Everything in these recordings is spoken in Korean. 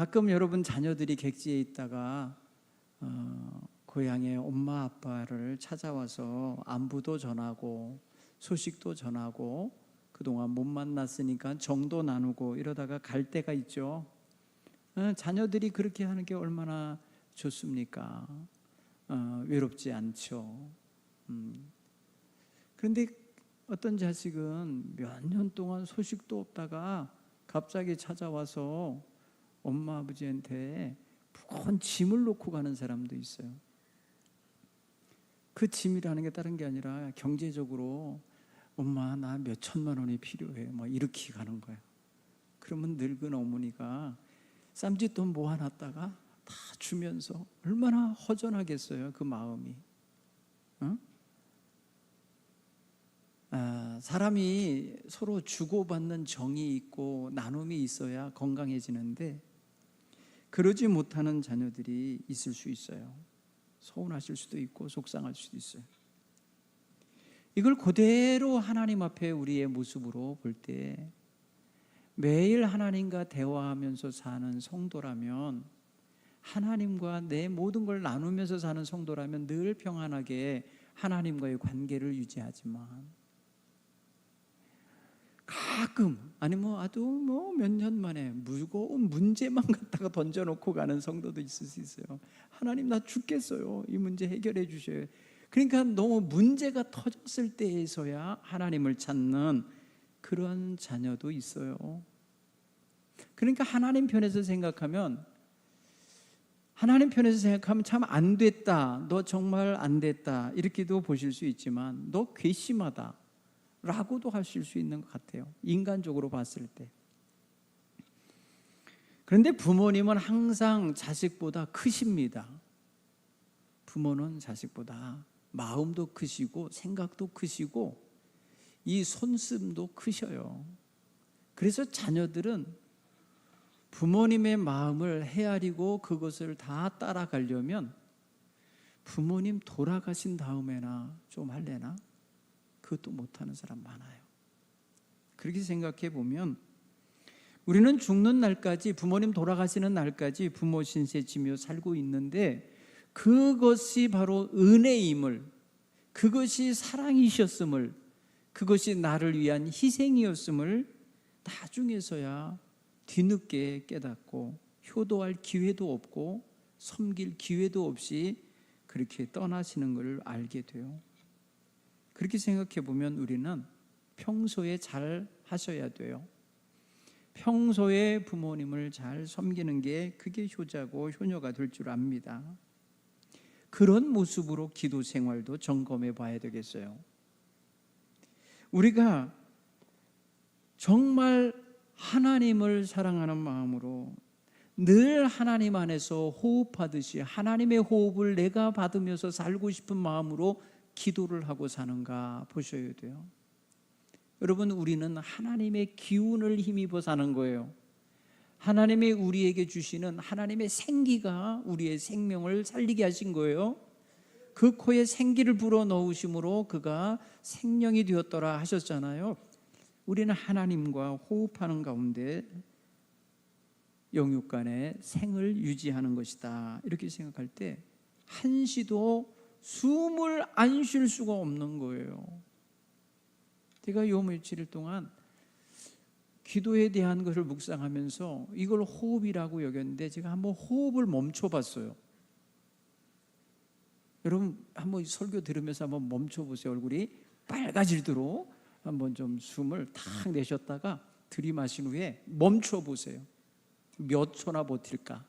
가끔 여러분 자녀들이 객지에 있다가 고향의 엄마 아빠를 찾아와서 안부도 전하고 소식도 전하고 그동안 못 만났으니까 정도 나누고 이러다가 갈 때가 있죠. 자녀들이 그렇게 하는 게 얼마나 좋습니까? 외롭지 않죠. 그런데 어떤 자식은 몇 년 동안 소식도 없다가 갑자기 찾아와서 엄마 아버지한테 무거운 짐을 놓고 가는 사람도 있어요. 그 짐이라는 게 다른 게 아니라 경제적으로 엄마 나 몇 천만 원이 필요해 뭐 이렇게 가는 거예요. 그러면 늙은 어머니가 쌈짓돈 모아놨다가 다 주면서 얼마나 허전하겠어요, 그 마음이. 사람이 서로 주고받는 정이 있고 나눔이 있어야 건강해지는데 그러지 못하는 자녀들이 있을 수 있어요. 서운하실 수도 있고 속상할 수도 있어요. 이걸 그대로 하나님 앞에 우리의 모습으로 볼 때 매일 하나님과 대화하면서 사는 성도라면, 하나님과 내 모든 걸 나누면서 사는 성도라면 늘 평안하게 하나님과의 관계를 유지하지만 가끔 아니면 아주 몇 년 만에 무거운 문제만 갖다가 던져놓고 가는 성도도 있을 수 있어요. 하나님 나 죽겠어요, 이 문제 해결해 주셔요. 그러니까 너무 문제가 터졌을 때에서야 하나님을 찾는 그런 자녀도 있어요. 그러니까 하나님 편에서 생각하면 참 안 됐다, 너 정말 안 됐다 이렇게도 보실 수 있지만 너 괘씸하다 라고도 하실 수 있는 것 같아요, 인간적으로 봤을 때. 그런데 부모님은 항상 자식보다 크십니다. 부모는 자식보다 마음도 크시고 생각도 크시고 이 손씀도 크셔요. 그래서 자녀들은 부모님의 마음을 헤아리고 그것을 다 따라가려면 부모님 돌아가신 다음에나 좀 할래나? 그것도 못하는 사람 많아요. 그렇게 생각해 보면 우리는 죽는 날까지, 부모님 돌아가시는 날까지 부모 신세 지며 살고 있는데 그것이 바로 은혜임을, 그것이 사랑이셨음을, 그것이 나를 위한 희생이었음을 나중에서야 뒤늦게 깨닫고 효도할 기회도 없고 섬길 기회도 없이 그렇게 떠나시는 걸 알게 돼요. 그렇게 생각해 보면 우리는 평소에 잘 하셔야 돼요. 평소에 부모님을 잘 섬기는 게 그게 효자고 효녀가 될 줄 압니다. 그런 모습으로 기도 생활도 점검해 봐야 되겠어요. 우리가 정말 하나님을 사랑하는 마음으로 늘 하나님 안에서 호흡하듯이 하나님의 호흡을 내가 받으면서 살고 싶은 마음으로 기도를 하고 사는가 보셔야 돼요. 여러분, 우리는 하나님의 기운을 힘입어 사는 거예요. 하나님이 우리에게 주시는 하나님의 생기가 우리의 생명을 살리게 하신 거예요. 그 코에 생기를 불어넣으심으로 그가 생명이 되었더라 하셨잖아요. 우리는 하나님과 호흡하는 가운데 영육 간의 생을 유지하는 것이다, 이렇게 생각할 때 한시도 숨을 안 쉴 수가 없는 거예요. 제가 요 며칠 동안 기도에 대한 것을 묵상하면서 이걸 호흡이라고 여겼는데 제가 한번 호흡을 멈춰봤어요. 여러분 한번 설교 들으면서 한번 멈춰보세요. 얼굴이 빨개지도록 한번 좀 숨을 탁 내셨다가 들이마신 후에 멈춰보세요. 몇 초나 버틸까?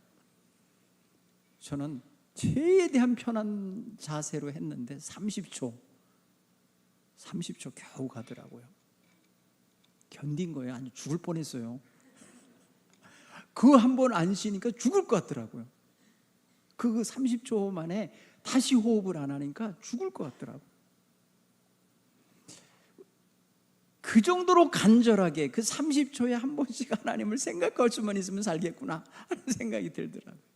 저는 최대한 편한 자세로 했는데 30초 겨우 가더라고요. 견딘 거예요. 아니 죽을 뻔했어요. 그 한 번 안 쉬니까 죽을 것 같더라고요. 그 30초 만에 다시 호흡을 안 하니까 죽을 것 같더라고요. 그 정도로 간절하게 그 30초에 한 번씩 하나님을 생각할 수만 있으면 살겠구나 하는 생각이 들더라고요.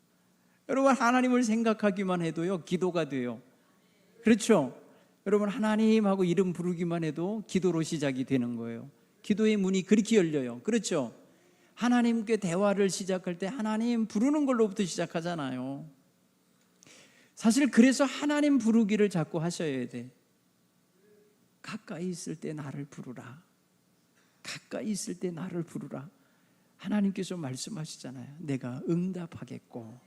여러분, 하나님을 생각하기만 해도요 기도가 돼요. 그렇죠? 여러분, 하나님하고 이름 부르기만 해도 기도로 시작이 되는 거예요. 기도의 문이 그렇게 열려요. 그렇죠? 하나님께 대화를 시작할 때 하나님 부르는 걸로부터 시작하잖아요. 사실 그래서 하나님 부르기를 자꾸 하셔야 돼. 가까이 있을 때 나를 부르라. 가까이 있을 때 나를 부르라. 하나님께서 말씀하시잖아요. 내가 응답하겠고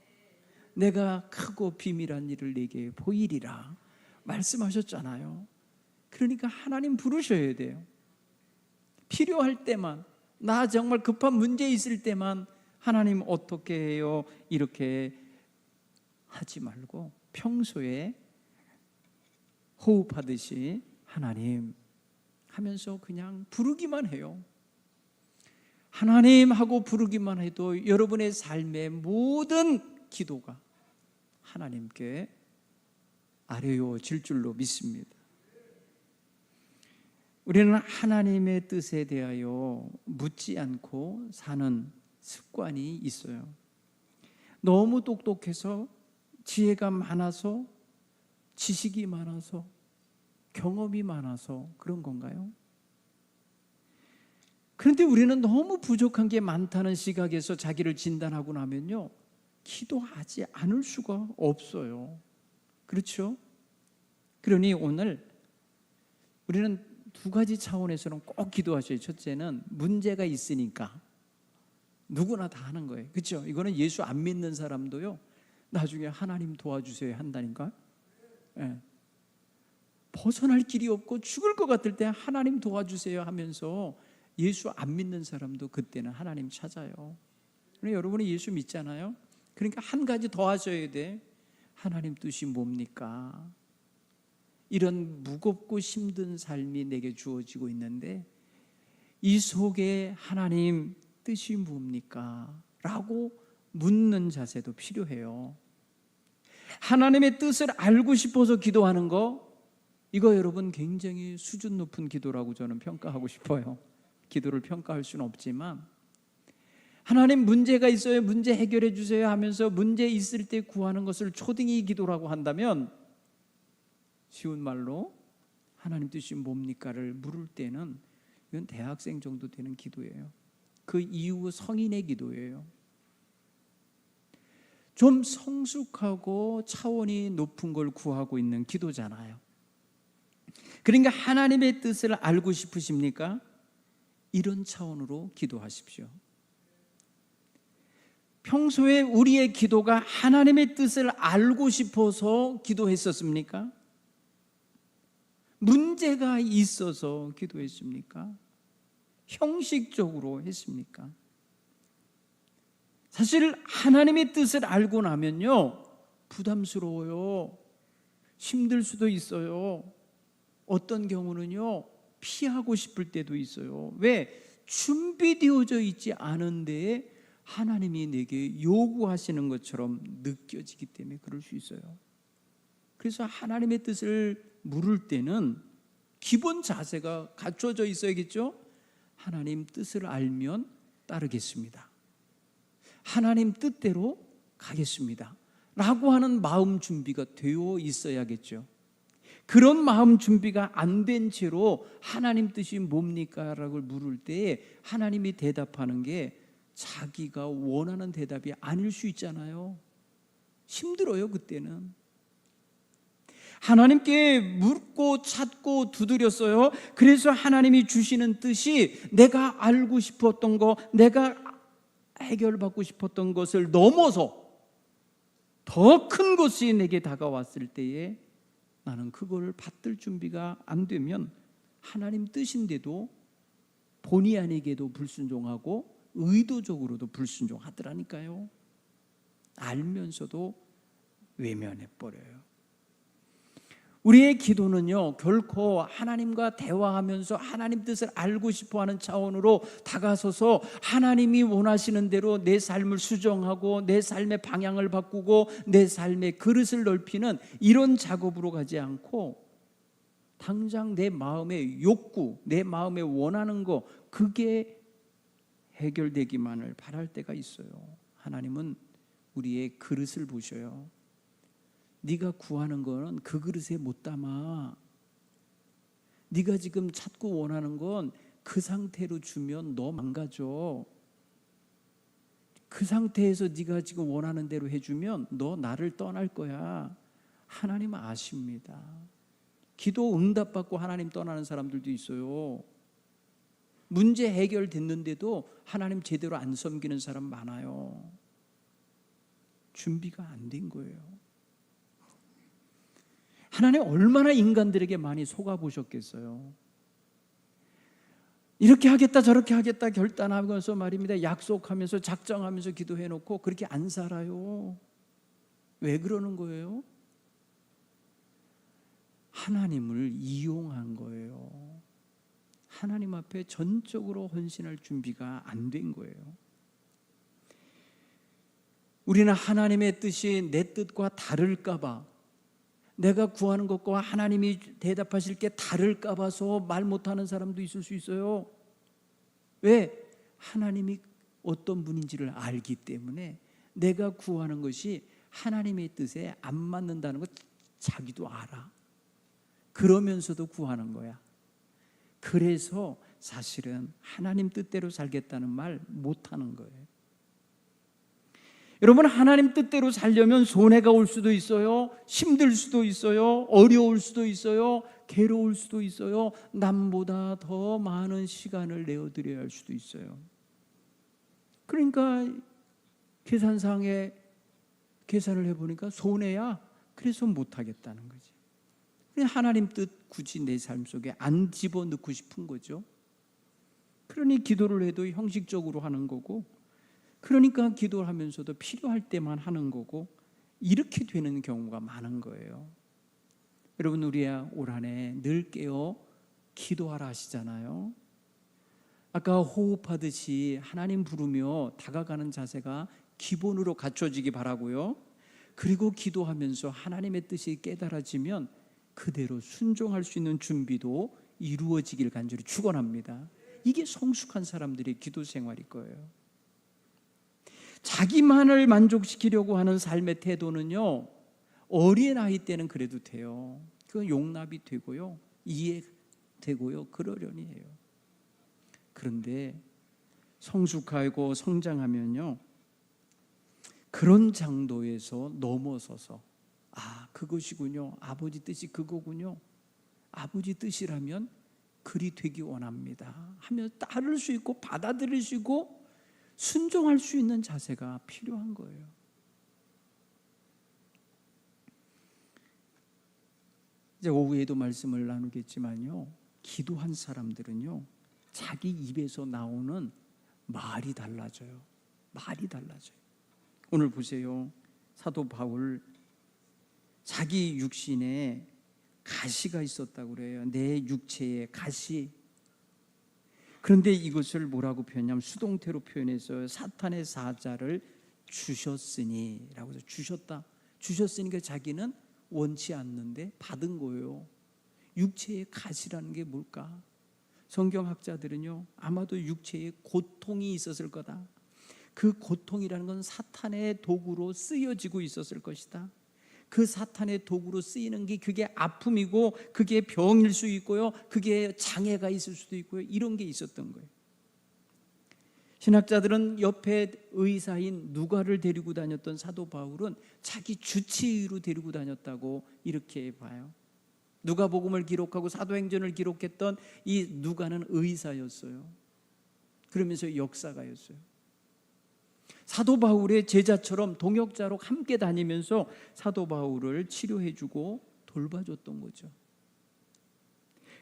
내가 크고 비밀한 일을 내게 보이리라 말씀하셨잖아요. 그러니까 하나님 부르셔야 돼요. 필요할 때만, 나 정말 급한 문제 있을 때만 하나님 어떻게 해요? 이렇게 하지 말고 평소에 호흡하듯이 하나님 하면서 그냥 부르기만 해요. 하나님 하고 부르기만 해도 여러분의 삶의 모든 기도가 하나님께 아뢰어질 줄로 믿습니다. 우리는 하나님의 뜻에 대하여 묻지 않고 사는 습관이 있어요. 너무 똑똑해서, 지혜가 많아서, 지식이 많아서, 경험이 많아서 그런 건가요? 그런데 우리는 너무 부족한 게 많다는 시각에서 자기를 진단하고 나면요, 기도하지 않을 수가 없어요. 그렇죠? 그러니 오늘 우리는 두 가지 차원에서는 꼭 기도하셔야 해요. 첫째는 문제가 있으니까 누구나 다 하는 거예요. 그렇죠? 이거는 예수 안 믿는 사람도요, 나중에 하나님 도와주세요 한다니까. 네. 벗어날 길이 없고 죽을 것 같을 때 하나님 도와주세요 하면서 예수 안 믿는 사람도 그때는 하나님 찾아요. 여러분이 예수 믿잖아요. 그러니까 한 가지 더 하셔야 돼. 하나님 뜻이 뭡니까? 이런 무겁고 힘든 삶이 내게 주어지고 있는데 이 속에 하나님 뜻이 뭡니까? 라고 묻는 자세도 필요해요. 하나님의 뜻을 알고 싶어서 기도하는 거, 이거 여러분 굉장히 수준 높은 기도라고 저는 평가하고 싶어요. 기도를 평가할 수는 없지만, 하나님 문제가 있어요, 문제 해결해 주세요 하면서 문제 있을 때 구하는 것을 초딩이 기도라고 한다면, 쉬운 말로 하나님 뜻이 뭡니까를 물을 때는 이건 대학생 정도 되는 기도예요. 그 이후 성인의 기도예요. 좀 성숙하고 차원이 높은 걸 구하고 있는 기도잖아요. 그러니까 하나님의 뜻을 알고 싶으십니까? 이런 차원으로 기도하십시오. 평소에 우리의 기도가 하나님의 뜻을 알고 싶어서 기도했었습니까? 문제가 있어서 기도했습니까? 형식적으로 했습니까? 사실 하나님의 뜻을 알고 나면요, 부담스러워요. 힘들 수도 있어요. 어떤 경우는요, 피하고 싶을 때도 있어요. 왜? 준비되어져 있지 않은데 하나님이 내게 요구하시는 것처럼 느껴지기 때문에 그럴 수 있어요. 그래서 하나님의 뜻을 물을 때는 기본 자세가 갖춰져 있어야겠죠? 하나님 뜻을 알면 따르겠습니다. 하나님 뜻대로 가겠습니다. 라고 하는 마음 준비가 되어 있어야겠죠. 그런 마음 준비가 안 된 채로 하나님 뜻이 뭡니까? 라고 물을 때 하나님이 대답하는 게 자기가 원하는 대답이 아닐 수 있잖아요. 힘들어요, 그때는. 하나님께 묻고 찾고 두드렸어요. 그래서 하나님이 주시는 뜻이 내가 알고 싶었던 거, 내가 해결받고 싶었던 것을 넘어서 더 큰 것이 내게 다가왔을 때에 나는 그걸 받들 준비가 안 되면 하나님 뜻인데도 본의 아니게도 불순종하고 의도적으로도 불순종하더라니까요. 알면서도 외면해버려요. 우리의 기도는요, 결코 하나님과 대화하면서 하나님 뜻을 알고 싶어하는 차원으로 다가서서 하나님이 원하시는 대로 내 삶을 수정하고 내 삶의 방향을 바꾸고 내 삶의 그릇을 넓히는 이런 작업으로 가지 않고 당장 내 마음의 욕구, 내 마음에 원하는 거, 그게 해결되기만을 바랄 때가 있어요. 하나님은 우리의 그릇을 보셔요. 네가 구하는 거는 그 그릇에 못 담아. 네가 지금 찾고 원하는 건 그 상태로 주면 너 망가져. 그 상태에서 네가 지금 원하는 대로 해주면 너 나를 떠날 거야. 하나님은 아십니다. 기도 응답받고 하나님 떠나는 사람들도 있어요. 문제 해결됐는데도 하나님 제대로 안 섬기는 사람 많아요. 준비가 안 된 거예요. 하나님 얼마나 인간들에게 많이 속아보셨겠어요. 이렇게 하겠다 저렇게 하겠다 결단하면서 말입니다. 약속하면서 작정하면서 기도해놓고 그렇게 안 살아요. 왜 그러는 거예요? 하나님을 이용한 거예요. 하나님 앞에 전적으로 헌신할 준비가 안 된 거예요. 우리는 하나님의 뜻이 내 뜻과 다를까 봐, 내가 구하는 것과 하나님이 대답하실 게 다를까 봐서 말 못하는 사람도 있을 수 있어요. 왜? 하나님이 어떤 분인지를 알기 때문에 내가 구하는 것이 하나님의 뜻에 안 맞는다는 것 자기도 알아. 그러면서도 구하는 거야. 그래서 사실은 하나님 뜻대로 살겠다는 말 못하는 거예요. 여러분, 하나님 뜻대로 살려면 손해가 올 수도 있어요. 힘들 수도 있어요. 어려울 수도 있어요. 괴로울 수도 있어요. 남보다 더 많은 시간을 내어드려야 할 수도 있어요. 그러니까 계산상에 계산을 해보니까 손해야. 그래서 못하겠다는 거지. 하나님 뜻 굳이 내 삶 속에 안 집어넣고 싶은 거죠. 그러니 기도를 해도 형식적으로 하는 거고, 그러니까 기도를 하면서도 필요할 때만 하는 거고, 이렇게 되는 경우가 많은 거예요. 여러분, 우리야 올 한 해 늘 깨어 기도하라 하시잖아요. 아까 호흡하듯이 하나님 부르며 다가가는 자세가 기본으로 갖춰지기 바라고요. 그리고 기도하면서 하나님의 뜻이 깨달아지면 그대로 순종할 수 있는 준비도 이루어지길 간절히 축원합니다. 이게 성숙한 사람들의 기도 생활일 거예요. 자기만을 만족시키려고 하는 삶의 태도는요, 어린아이 때는 그래도 돼요. 그건 용납이 되고요, 이해되고요, 그러려니 해요. 그런데 성숙하고 성장하면요, 그런 장도에서 넘어서서 그것이군요, 아버지 뜻이 그거군요, 아버지 뜻이라면 그리 되기 원합니다 하며 따를 수 있고 받아들일 수 있고 순종할 수 있는 자세가 필요한 거예요. 이제 오후에도 말씀을 나누겠지만요, 기도한 사람들은요, 자기 입에서 나오는 말이 달라져요. 말이 달라져요. 오늘 보세요. 사도 바울, 자기 육신에 가시가 있었다고 그래요. 내 육체에 가시. 그런데 이것을 뭐라고 표현하냐면 수동태로 표현해서 사탄의 사자를 주셨으니 라고 해서 주셨으니까 자기는 원치 않는데 받은 거예요. 육체의 가시라는 게 뭘까? 성경학자들은요, 아마도 육체에 고통이 있었을 거다. 그 고통이라는 건 사탄의 도구로 쓰여지고 있었을 것이다. 그 사탄의 도구로 쓰이는 게 그게 아픔이고 그게 병일 수 있고요, 그게 장애가 있을 수도 있고요, 이런 게 있었던 거예요. 신학자들은 옆에 의사인 누가를 데리고 다녔던 사도 바울은 자기 주치의로 데리고 다녔다고 이렇게 봐요. 누가복음을 기록하고 사도행전을 기록했던 이 누가는 의사였어요. 그러면서 역사가였어요. 사도 바울의 제자처럼 동역자로 함께 다니면서 사도 바울을 치료해주고 돌봐줬던 거죠.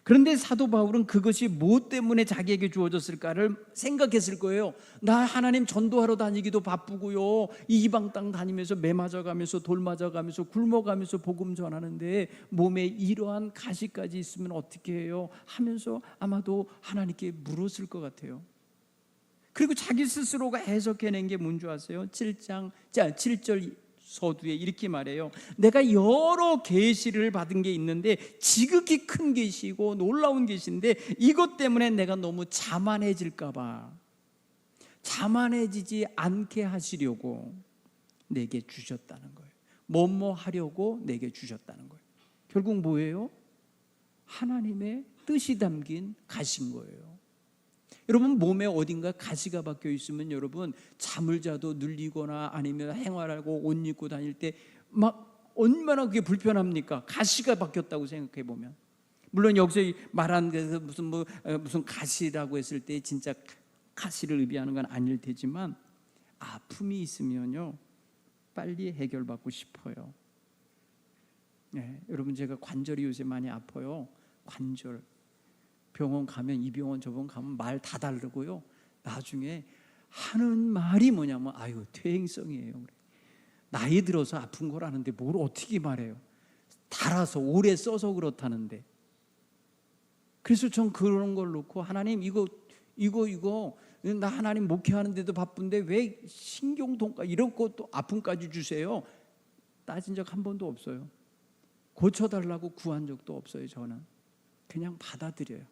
그런데 사도 바울은 그것이 무엇 때문에 자기에게 주어졌을까를 생각했을 거예요. 나 하나님 전도하러 다니기도 바쁘고요, 이방 땅 다니면서 매 맞아가면서 돌 맞아가면서 굶어가면서 복음 전하는데 몸에 이러한 가시까지 있으면 어떻게 해요? 하면서 아마도 하나님께 물었을 것 같아요. 그리고 자기 스스로가 해석해낸 게 뭔지 아세요? 7절 서두에 이렇게 말해요. 내가 여러 계시를 받은 게 있는데 지극히 큰 계시고 놀라운 계시인데 이것 때문에 내가 너무 자만해질까 봐, 자만해지지 않게 하시려고 내게 주셨다는 거예요. 뭐뭐 하려고 내게 주셨다는 거예요. 결국 뭐예요? 하나님의 뜻이 담긴 가신 거예요. 여러분 몸에 어딘가 가시가 박혀 있으면 여러분 잠을 자도 눌리거나 아니면 생활하고 옷 입고 다닐 때 막 얼마나 그게 불편합니까? 가시가 박혔다고 생각해 보면. 물론 여기서 말한 게 무슨 가시라고 했을 때 진짜 가시를 의미하는 건 아닐 테지만 아픔이 있으면요 빨리 해결받고 싶어요. 네, 여러분 제가 관절이 요새 많이 아파요. 관절 병원 가면 이 병원 저 병원 가면 말 다 다르고요. 나중에 하는 말이 뭐냐면 아유 퇴행성이에요. 나이 들어서 아픈 거라는데 뭘 어떻게 말해요? 달아서 오래 써서 그렇다는데. 그래서 전 그런 걸 놓고 하나님 이거 나 하나님 목회하는데도 바쁜데 왜 신경통까 이런 것도 아픔까지 주세요? 따진 적 한 번도 없어요. 고쳐달라고 구한 적도 없어요. 저는 그냥 받아들여요.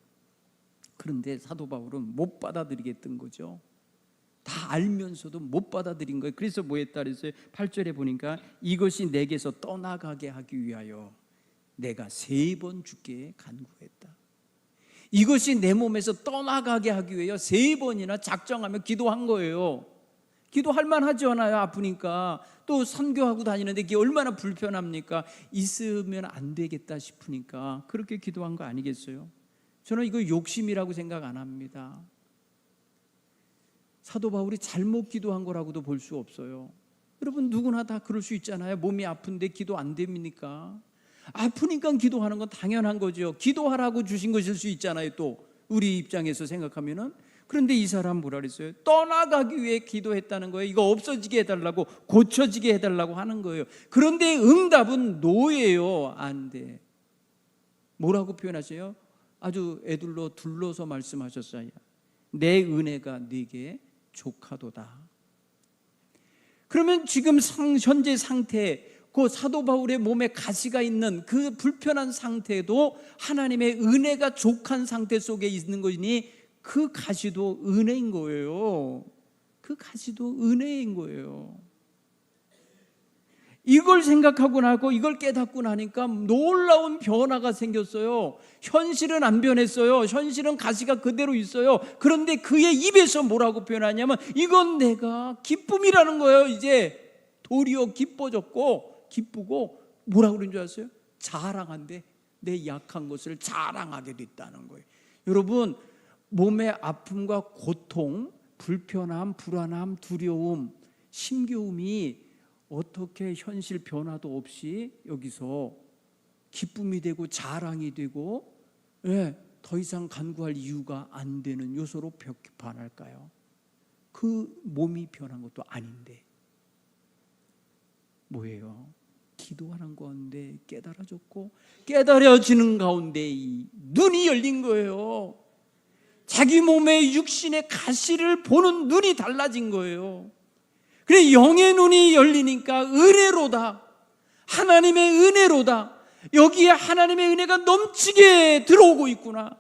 그런데 사도 바울은 못 받아들이겠던 거죠. 다 알면서도 못 받아들인 거예요. 그래서 뭐 했다 그랬어요? 8절에 보니까 이것이 내게서 떠나가게 하기 위하여 내가 3번 주께 간구했다. 이것이 내 몸에서 떠나가게 하기 위하여 3번이나 작정하며 기도한 거예요. 기도할 만하지 않아요? 아프니까. 또 선교하고 다니는데 이게 얼마나 불편합니까? 있으면 안 되겠다 싶으니까 그렇게 기도한 거 아니겠어요? 저는 이거 욕심이라고 생각 안 합니다. 사도 바울이 잘못 기도한 거라고도 볼 수 없어요. 여러분 누구나 다 그럴 수 있잖아요. 몸이 아픈데 기도 안 됩니까? 아프니까 기도하는 건 당연한 거죠. 기도하라고 주신 것일 수 있잖아요. 또 우리 입장에서 생각하면은. 그런데 이 사람 뭐라 그랬어요? 떠나가기 위해 기도했다는 거예요. 이거 없어지게 해달라고, 고쳐지게 해달라고 하는 거예요. 그런데 응답은 노예요. 안 돼. 뭐라고 표현하세요? 아주 애들로 둘러서 말씀하셨어요. 내 은혜가 네게 족하도다. 그러면 지금 현재 상태, 그 사도 바울의 몸에 가시가 있는 그 불편한 상태도 하나님의 은혜가 족한 상태 속에 있는 거니 그 가시도 은혜인 거예요. 그 가시도 은혜인 거예요. 이걸 생각하고 나고 이걸 깨닫고 나니까 놀라운 변화가 생겼어요. 현실은 안 변했어요. 현실은 가시가 그대로 있어요. 그런데 그의 입에서 뭐라고 표현하냐면 이건 내가 기쁨이라는 거예요. 이제 도리어 기뻐졌고 기쁘고 뭐라고 그런 줄 아세요? 자랑한데 내 약한 것을 자랑하게 됐다는 거예요. 여러분 몸의 아픔과 고통, 불편함, 불안함, 두려움, 심겨움이 어떻게 현실 변화도 없이 여기서 기쁨이 되고 자랑이 되고 더 이상 간구할 이유가 안 되는 요소로 변할까요? 그 몸이 변한 것도 아닌데 뭐예요? 기도하는 가운데 깨달아졌고 깨달아지는 가운데 이 눈이 열린 거예요. 자기 몸의 육신의 가시를 보는 눈이 달라진 거예요. 그래 영의 눈이 열리니까 은혜로다. 하나님의 은혜로다. 여기에 하나님의 은혜가 넘치게 들어오고 있구나.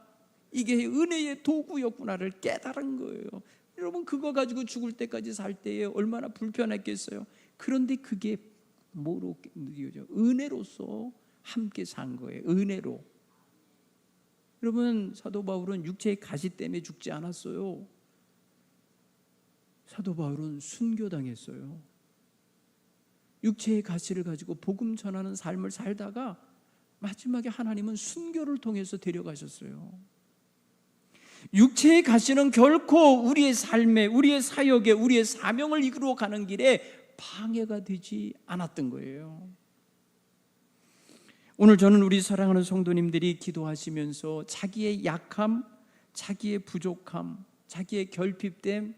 이게 은혜의 도구였구나를 깨달은 거예요. 여러분 그거 가지고 죽을 때까지 살 때에 얼마나 불편했겠어요. 그런데 그게 뭐로 느껴져? 은혜로서 함께 산 거예요. 은혜로. 여러분 사도 바울은 육체의 가시 때문에 죽지 않았어요. 사도 바울은 순교당했어요. 육체의 가시를 가지고 복음 전하는 삶을 살다가 마지막에 하나님은 순교를 통해서 데려가셨어요. 육체의 가시는 결코 우리의 삶에, 우리의 사역에, 우리의 사명을 이끌어 가는 길에 방해가 되지 않았던 거예요. 오늘 저는 우리 사랑하는 성도님들이 기도하시면서 자기의 약함, 자기의 부족함, 자기의 결핍됨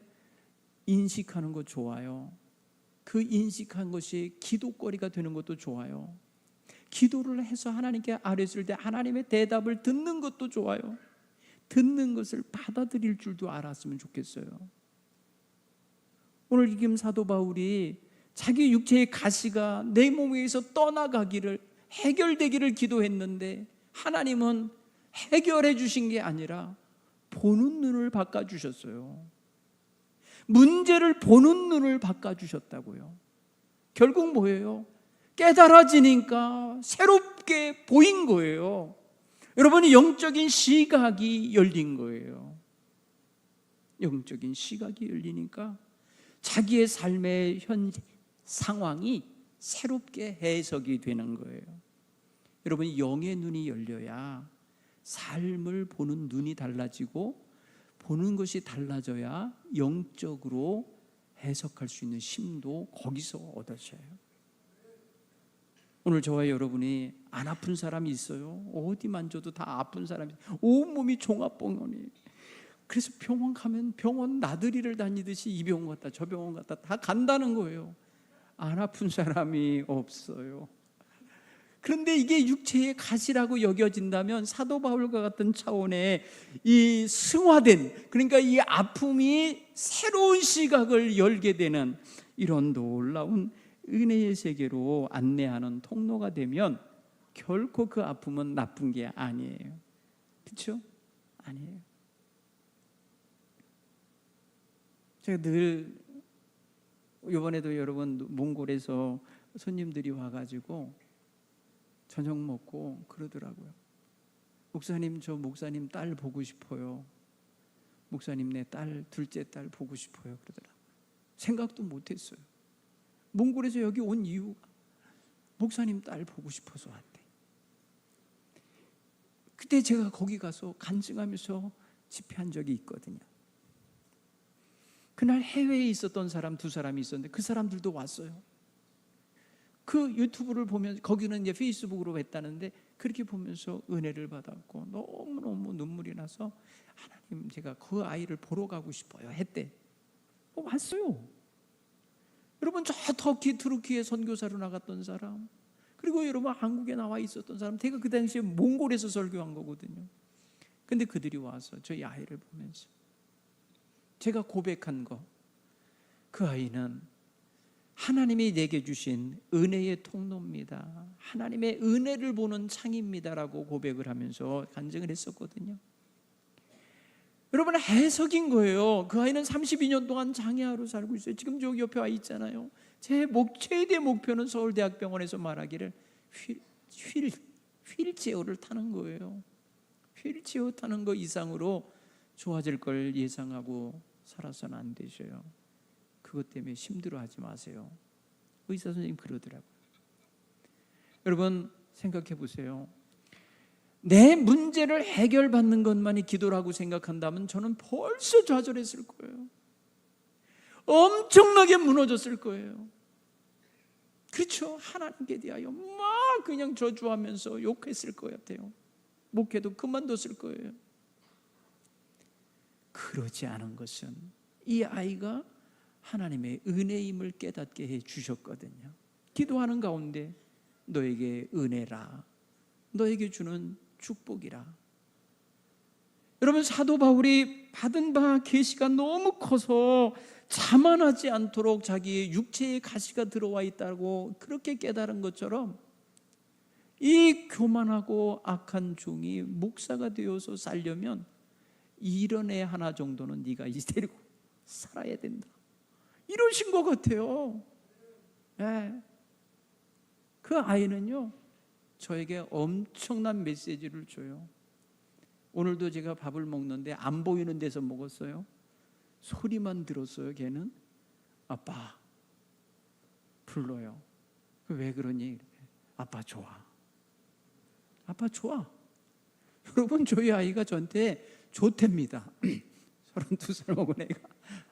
인식하는 거 좋아요. 그 인식한 것이 기도거리가 되는 것도 좋아요. 기도를 해서 하나님께 아뢰었을 때 하나님의 대답을 듣는 것도 좋아요. 듣는 것을 받아들일 줄도 알았으면 좋겠어요. 오늘 지금 사도 바울이 자기 육체의 가시가 내 몸에서 떠나가기를, 해결되기를 기도했는데 하나님은 해결해 주신 게 아니라 보는 눈을 바꿔주셨어요. 문제를 보는 눈을 바꿔주셨다고요. 결국 뭐예요? 깨달아지니까 새롭게 보인 거예요. 여러분이 영적인 시각이 열린 거예요. 영적인 시각이 열리니까 자기의 삶의 현 상황이 새롭게 해석이 되는 거예요. 여러분, 영의 눈이 열려야 삶을 보는 눈이 달라지고 보는 것이 달라져야 영적으로 해석할 수 있는 힘도 거기서 얻어져요. 오늘 저와 여러분이 안 아픈 사람이 있어요? 어디 만져도 다 아픈 사람이, 온몸이 종합병원이에요. 그래서 병원 가면 병원 나들이를 다니듯이 이 병원 갔다 저 병원 갔다 다 간다는 거예요. 안 아픈 사람이 없어요. 그런데 이게 육체의 가시라고 여겨진다면 사도 바울과 같은 차원의 이 승화된, 그러니까 이 아픔이 새로운 시각을 열게 되는 이런 놀라운 은혜의 세계로 안내하는 통로가 되면 결코 그 아픔은 나쁜 게 아니에요. 그렇죠? 아니에요. 제가 늘 이번에도 여러분 몽골에서 손님들이 와가지고 저녁 먹고 그러더라고요. 목사님, 저 목사님 딸 보고 싶어요. 목사님, 내 딸, 둘째 딸 보고 싶어요. 그러더라고요. 생각도 못했어요. 몽골에서 여기 온 이유가 목사님 딸 보고 싶어서 왔대. 그때 제가 거기 가서 간증하면서 집회한 적이 있거든요. 그날 해외에 있었던 사람 두 사람이 있었는데 그 사람들도 왔어요. 그 유튜브를 보면, 거기는 이제 페이스북으로 했다는데 그렇게 보면서 은혜를 받았고 너무너무 눈물이 나서 하나님, 제가 그 아이를 보러 가고 싶어요 했대. 왔어요. 여러분, 저 터키, 투르키에 선교사로 나갔던 사람, 그리고 여러분 한국에 나와 있었던 사람, 제가 그 당시에 몽골에서 설교한 거거든요. 근데 그들이 와서 저희 아이를 보면서 제가 고백한 거, 그 아이는 하나님이 내게 주신 은혜의 통로입니다, 하나님의 은혜를 보는 창입니다라고 고백을 하면서 간증을 했었거든요. 여러분, 해석인 거예요. 그 아이는 32년 동안 장애아로 살고 있어요. 지금 저기 옆에 와 있잖아요. 제 최대 목표는 서울대학병원에서 말하기를 휠체어를 타는 거예요. 휠체어 타는 거 이상으로 좋아질 걸 예상하고 살아서는 안 되셔요. 그것 때문에 힘들어하지 마세요. 의사 선생님 그러더라고요. 여러분, 생각해 보세요. 내 문제를 해결받는 것만이 기도라고 생각한다면 저는 벌써 좌절했을 거예요. 엄청나게 무너졌을 거예요. 그렇죠? 하나님께 대하여 막 그냥 저주하면서 욕했을 것 같아요. 목회도 그만뒀을 거예요. 그러지 않은 것은 이 아이가 하나님의 은혜임을 깨닫게 해 주셨거든요. 기도하는 가운데 너에게 은혜라, 너에게 주는 축복이라. 여러분, 사도 바울이 받은 바 계시가 너무 커서 자만하지 않도록 자기의 육체의 가시가 들어와 있다고 그렇게 깨달은 것처럼 이 교만하고 악한 종이 목사가 되어서 살려면 이런 애 하나 정도는 네가 데리고 살아야 된다, 이러신 것 같아요. 네. 그 아이는요, 저에게 엄청난 메시지를 줘요. 오늘도 제가 밥을 먹는데 안 보이는 데서 먹었어요. 소리만 들었어요. 걔는 아빠 불러요. 왜 그러니? 아빠 좋아. 아빠 좋아. 여러분, 저희 아이가 저한테 좋답니다. 32살 먹은 애가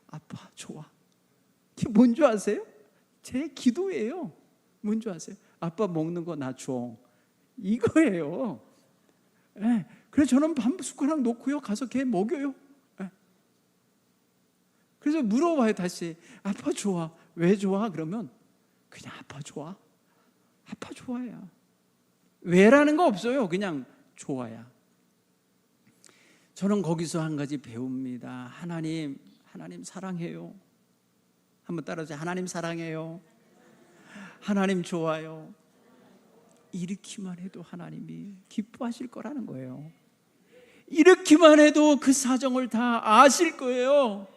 아빠 좋아. 그게 뭔지 아세요? 제 기도예요. 뭔지 아세요? 아빠 먹는 거 나 줘, 이거예요. 네. 그래서 저는 밥 숟가락 놓고요 가서 걔 먹여요. 네. 그래서 물어봐요 다시. 아빠 좋아. 왜 좋아? 그러면 그냥 아빠 좋아. 아빠 좋아야. 왜라는 거 없어요. 그냥 좋아야. 저는 거기서 한 가지 배웁니다. 하나님 사랑해요. 한번 따라하세요. 하나님 사랑해요. 하나님 좋아요. 이렇게만 해도 하나님이 기뻐하실 거라는 거예요. 이렇게만 해도 그 사정을 다 아실 거예요.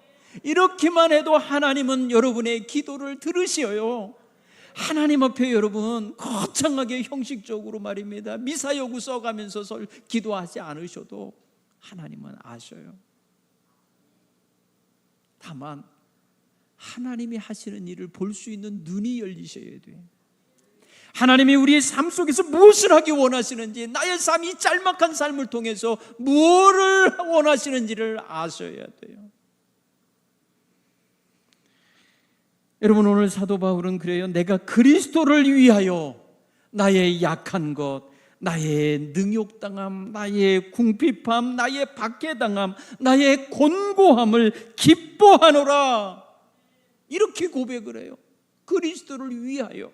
이렇게만 해도 하나님은 여러분의 기도를 들으셔요. 하나님 앞에 여러분 거창하게 형식적으로 말입니다, 미사여구 써가면서 기도하지 않으셔도 하나님은 아셔요. 다만 하나님이 하시는 일을 볼 수 있는 눈이 열리셔야 돼요. 하나님이 우리의 삶 속에서 무엇을 하기 원하시는지, 나의 삶이 짤막한 삶을 통해서 무엇을 원하시는지를 아셔야 돼요. 여러분, 오늘 사도 바울은 그래요. 내가 그리스도를 위하여 나의 약한 것, 나의 능욕당함, 나의 궁핍함, 나의 박해당함, 나의 곤고함을 기뻐하노라, 이렇게 고백을 해요. 그리스도를 위하여.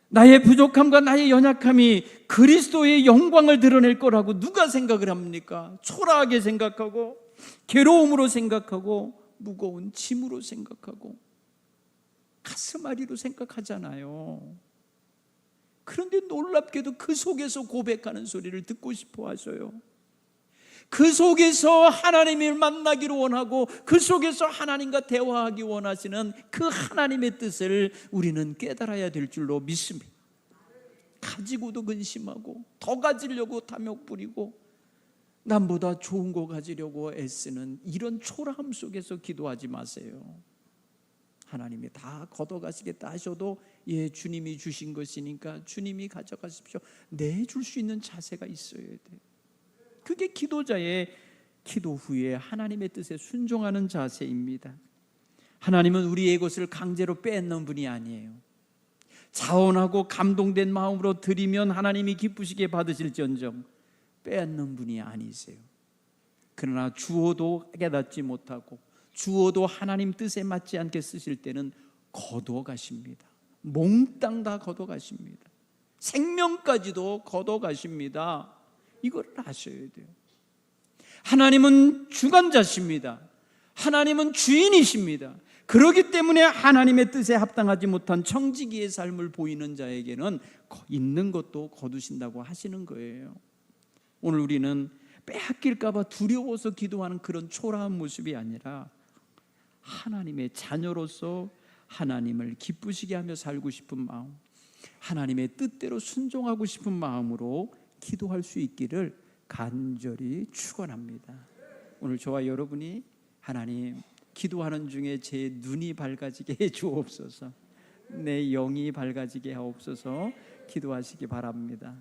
나의 부족함과 나의 연약함이 그리스도의 영광을 드러낼 거라고 누가 생각을 합니까? 초라하게 생각하고, 괴로움으로 생각하고, 무거운 짐으로 생각하고, 가슴앓이로 생각하잖아요. 그런데 놀랍게도 그 속에서 고백하는 소리를 듣고 싶어 하셔요. 그 속에서 하나님을 만나기를 원하고, 그 속에서 하나님과 대화하기 원하시는 그 하나님의 뜻을 우리는 깨달아야 될 줄로 믿습니다. 가지고도 근심하고, 더 가지려고 탐욕 부리고, 남보다 좋은 거 가지려고 애쓰는 이런 초라함 속에서 기도하지 마세요. 하나님이 다 걷어가시겠다 하셔도, 예, 주님이 주신 것이니까 주님이 가져가십시오, 내줄 수 있는 자세가 있어야 돼요. 그게 기도자의 기도 후에 하나님의 뜻에 순종하는 자세입니다. 하나님은 우리의 것을 강제로 빼앗는 분이 아니에요. 자원하고 감동된 마음으로 드리면 하나님이 기쁘시게 받으실지언정 빼앗는 분이 아니세요. 그러나 주어도 깨닫지 못하고, 주어도 하나님 뜻에 맞지 않게 쓰실 때는 거둬가십니다. 몽땅 다 거둬가십니다. 생명까지도 거둬가십니다. 이걸 아셔야 돼요. 하나님은 주관자십니다. 하나님은 주인이십니다. 그렇기 때문에 하나님의 뜻에 합당하지 못한 청지기의 삶을 보이는 자에게는 있는 것도 거두신다고 하시는 거예요. 오늘 우리는 빼앗길까 봐 두려워서 기도하는 그런 초라한 모습이 아니라, 하나님의 자녀로서 하나님을 기쁘시게 하며 살고 싶은 마음, 하나님의 뜻대로 순종하고 싶은 마음으로 기도할 수 있기를 간절히 축원합니다. 오늘 저와 여러분이 하나님, 기도하는 중에 제 눈이 밝아지게 해 주옵소서, 내 영이 밝아지게 하옵소서 기도하시기 바랍니다.